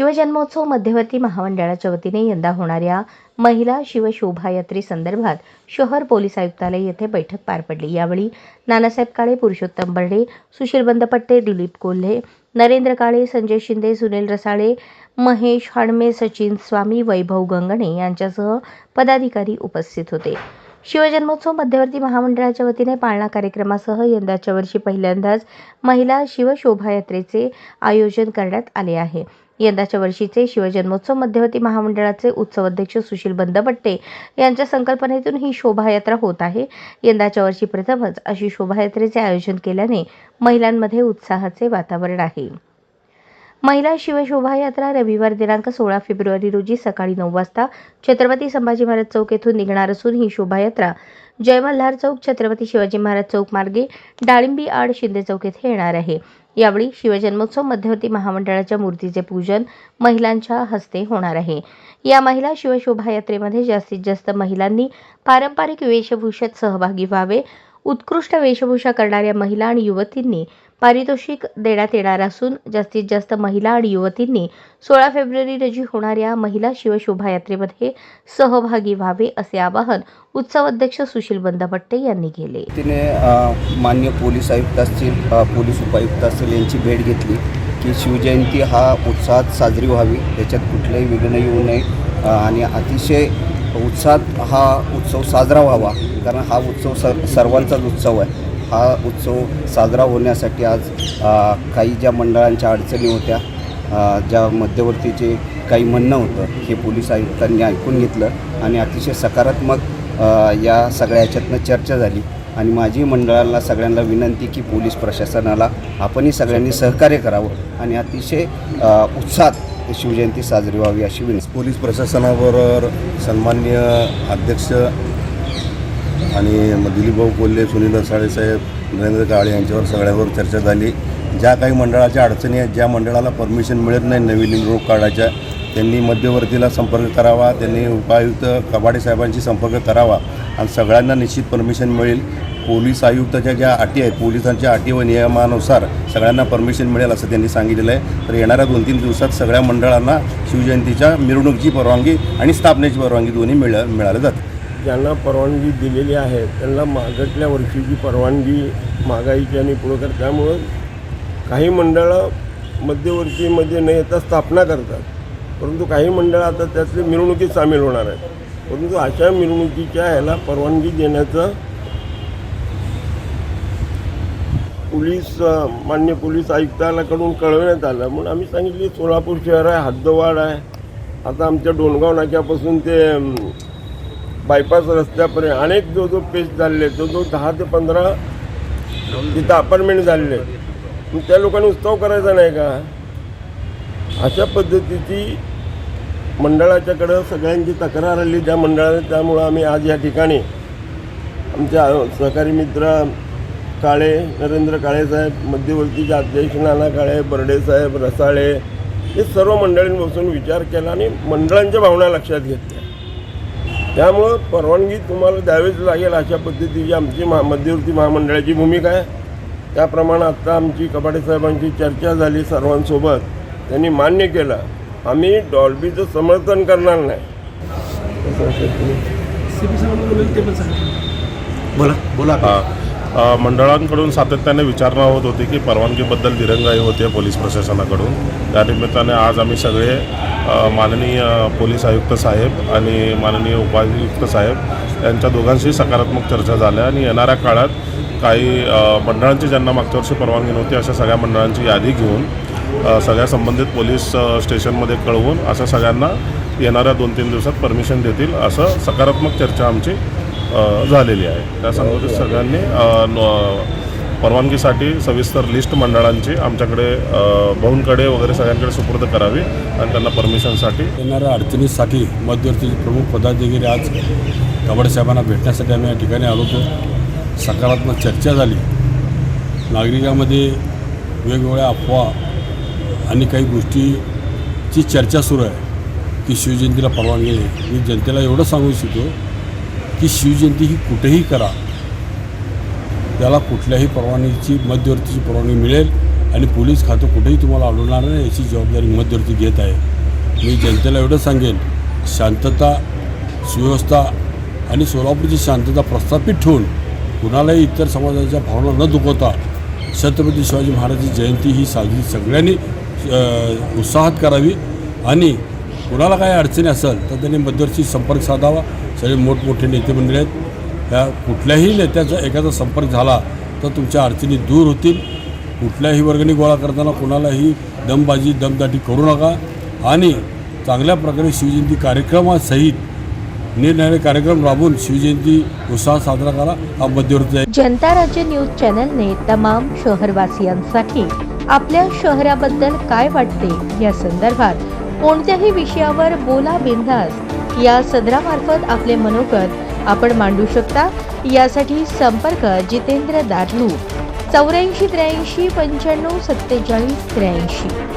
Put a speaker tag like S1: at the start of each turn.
S1: शिवजन्मोत्सव मध्यवर्ती महामंडळाच्या वतीने यंदा होणाऱ्या महिला शिवशोभायात्रेसंदर्भात शहर पोलीस आयुक्तालय येथे बैठक पार पडली। यावेळी नानासाहेब काळे, पुरुषोत्तम बर्डे, सुशील बंदपट्टे, दिलीप कोल्हे, नरेंद्र काळे, संजय शिंदे, सुनील रसाळे, महेश हणमे, सचिन स्वामी, वैभव गंगणे यांच्यासह पदाधिकारी उपस्थित होते। शिवजन्मोत्सव मध्यवर्ती महामंडळाच्या वतीने पाळणा कार्यक्रमासह यंदाच्या वर्षी पहिल्यांदाच महिला शिवशोभायात्रेचे आयोजन करण्यात आले आहे। यंदाच्या वर्षीचे शिवजन्मोत्सव मध्यवर्ती महामंडळाचे उत्सव अध्यक्ष सुशील बंदपट्टे यांच्या संकल्पनेतून ही शोभायात्रा होत आहे। यंदाच्या वर्षी प्रथमच अशी शोभायात्रेचे आयोजन केल्याने महिलांमध्ये उत्साहाचे वातावरण आहे। महिला शिवशोभायात्रा रविवार दिनांक 16 फेब्रुवारी रोजी सकाळी 9 वाजता छत्रपती संभाजी महाराज चौक येथून निघणार असून ही शोभायात्रा जय मल्हार चौक, छत्रपती शिवाजी महाराज चौक मार्गे डाळिंबी आड शिंदे चौक येथे येणार आहे। यावेळी शिवजन्मोत्सव मध्यवर्ती महामंडळाच्या मूर्तीचे पूजन महिलांच्या हस्ते होणार आहे। या महिला शिवशोभायात्रेमध्ये जास्तीत जास्त महिलांनी पारंपरिक वेशभूषेत सहभागी व्हावे। उत्कृष्ट वेशभूषा करणाऱ्या महिला आणि युवतींनी पारितोषिक देण्यात येणार असून जास्तीत जास्त महिला आणि युवतींनी 16 फेब्रुवारी रोजी होणाऱ्या महिला शिवशोभायात्रेमध्ये सहभागी व्हावे असे आवाहन उत्सव अध्यक्ष सुशील बंदपट्टे यांनी केले।
S2: तिने मान्य पोलीस आयुक्त असतील, पोलीस उपायुक्त असतील यांची भेट घेतली की शिवजयंती हा उत्साहात साजरी व्हावी, त्याच्यात कुठलंही विघ्न येऊ नये आणि अतिशय उत्साहात हा उत्सव साजरा व्हावा, कारण हा उत्सव सर्वांचाच उत्सव आहे। हा उत्सव साजरा होण्यासाठी आज काही ज्या मंडळांच्या अडचणी होत्या, ज्या मध्यवर्तीचे काही म्हणणं होतं, हे पोलीस आयुक्तांनी ऐकून घेतलं आणि अतिशय सकारात्मक या सगळ्या ह्याच्यातनं चर्चा झाली आणि माझी मंडळाला सगळ्यांना विनंती की पोलीस प्रशासनाला आपणही सगळ्यांनी सहकार्य करावं आणि अतिशय उत्साहात शिवजयंती साजरी व्हावी अशी विनंती।
S3: पोलीस प्रशासनाबरोबर सन्माननीय अध्यक्ष आणि दिलीपभाऊ कोल्हे, सुनील रसाळे साहेब, नरेंद्र काळे यांच्यावर सगळ्यावर चर्चा झाली। ज्या काही मंडळाच्या अडचणी आहेत, ज्या मंडळाला परमिशन मिळत नाही नवीन रोग काढायच्या, त्यांनी मध्यवर्तीला संपर्क करावा, त्यांनी उपायुक्त कबाडे साहेबांशी संपर्क करावा आणि सगळ्यांना निश्चित परमिशन मिळेल। पोलीस आयुक्ताच्या ज्या अटी आहेत, पोलिसांच्या अटी व नियमानुसार सगळ्यांना परमिशन मिळेल असं त्यांनी सांगितलेलं आहे। तर येणाऱ्या 2-3 दिवसात सगळ्या मंडळांना शिवजयंतीच्या मिरवणुकीची परवानगी आणि स्थापनेची परवानगी दोन्ही मिळालं जाते।
S4: ज्यांना परवानगी दिलेली आहे त्यांना मागच्या वर्षीची परवानगी मागायची आणि पुढं कर, त्यामुळं काही मंडळं मध्यवर्तीमध्ये न येता स्थापना करतात, परंतु काही मंडळं आता त्यातली मिरवणुकीत सामील होणार आहेत। परंतु अशा मिरवणुकीच्या ह्याला परवानगी देण्याचं मान्य पोलीस आयुक्तांकडून कळवण्यात आलं, म्हणून आम्ही सांगितले सोलापूर शहर आहे, हद्दवाढ आहे, आता आमच्या डोणगाव नाक्यापासून ते बायपास रस्त्यापर्यंत अनेक जो पेच झालेले, जो 10 ते 15 तिथं अपार्टमेंट झालेले, मग त्या लोकांनी उत्सव करायचा नाही का? अशा पद्धतीची मंडळाच्याकडं सगळ्यांची तक्रार आली त्या मंडळाने। त्यामुळं आम्ही आज या ठिकाणी आमच्या सहकारी मित्र काळे, नरेंद्र काळे साहेब, मध्यवर्तीचे अध्यक्ष नाना काळे, बर्डे साहेब, रसाळे, हे सर्व मंडळींनी बसून विचार केला आणि मंडळांच्या भावना लक्षात घेतल्या। त्यामुळं परवानगी तुम्हाला द्यावीच लागेल अशा पद्धतीची आमची मध्यवर्ती महामंडळाची भूमिका आहे। त्याप्रमाणे आत्ता आमची कबाडे साहेबांची चर्चा झाली सर्वांसोबत, त्यांनी मान्य केलं, आम्ही डॉल्बीचं समर्थन करणार नाही।
S5: मंडळांकडून सातत्याने विचारणा होत होती की परवानगीबद्दल दिरंगाई होते पोलीस प्रशासनाकडून। त्या निमित्ताने आज आम्ही सगळे माननीय पोलीस आयुक्त साहेब आणि माननीय उपायुक्त साहेब यांच्या दोघांशी सकारात्मक चर्चा झाल्या आणि येणाऱ्या काळात काही मंडळांची ज्यांना मागच्या वर्षी परवानगी नव्हती अशा सगळ्या मंडळांची यादी घेऊन सगळ्या संबंधित पोलीस स्टेशनमध्ये कळवून अशा सगळ्यांना येणाऱ्या 2-3 दिवसात परमिशन देतील असं सकारात्मक चर्चा आमची झालेली आहे। त्या संबंधित सगळ्यांनी परवानगीसाठी सविस्तर लिस्ट मंडळांची आमच्याकडे भाऊंकडे वगैरे सगळ्यांकडे सुपूर्द करावी आणि त्यांना परमिशनसाठी
S6: येणाऱ्या अडचणीसाठी मध्यवर्तीचे प्रमुख पदाधिकारी आज कबाडे साहेबांना भेटण्यासाठी आम्ही या ठिकाणी आलो होतो। सकारात्मक चर्चा झाली। नागरिकांमध्ये वेगवेगळ्या अफवा आणि काही गोष्टीची चर्चा सुरू आहे की शिवजयंतीला परवानगी नाही। मी जनतेला एवढं सांगू इच्छितो की शिवजयंती ही कुठेही करा, त्याला कुठल्याही परवानगीची मध्यवर्तीची परवानगी मिळेल आणि पोलीस खातं कुठेही तुम्हाला अडवणार नाही याची जबाबदारी मध्यवर्ती घेत आहे। मी जनतेला एवढं सांगेन, शांतता, सुव्यवस्था आणि सोलापूरची शांतता प्रस्थापित ठेवून कुणालाही इतर समाजाच्या भावना न दुखवता छत्रपती शिवाजी महाराजांची जयंती ही साजरी सगळ्यांनी उत्साहात करावी आणि कुणाला काही अडचणी असेल तर त्यांनी मध्यवर्ती संपर्क साधावा. सगळे मोठमोठे नेते मंडळी आहेत, ह्या कुठल्याही नेत्याचा एखादा संपर्क झाला तर तुमच्या अडचणी दूर होतील. कुठल्याही वर्गणी गोळा करताना कुणालाही दमबाजी दमदाटी करू नका आणि चांगल्या प्रकारे शिवजयंती कार्यक्रमासहित निरनिराळे कार्यक्रम राबवून शिवजयंती उत्साहात साजरा करा. हा मध्यवर्ती आहे.
S1: जनता राज्य न्यूज चॅनलने तमाम शहरवासियांसाठी आपल्या शहराबद्दल काय वाटते या संदर्भात कोणत्याही विषयावर बोला बिंदास या सदरामार्फत आपले मनोगत आपण मांडू शकता. यासाठी संपर्क जितेंद्र दार्लू 84 83 95 47 83.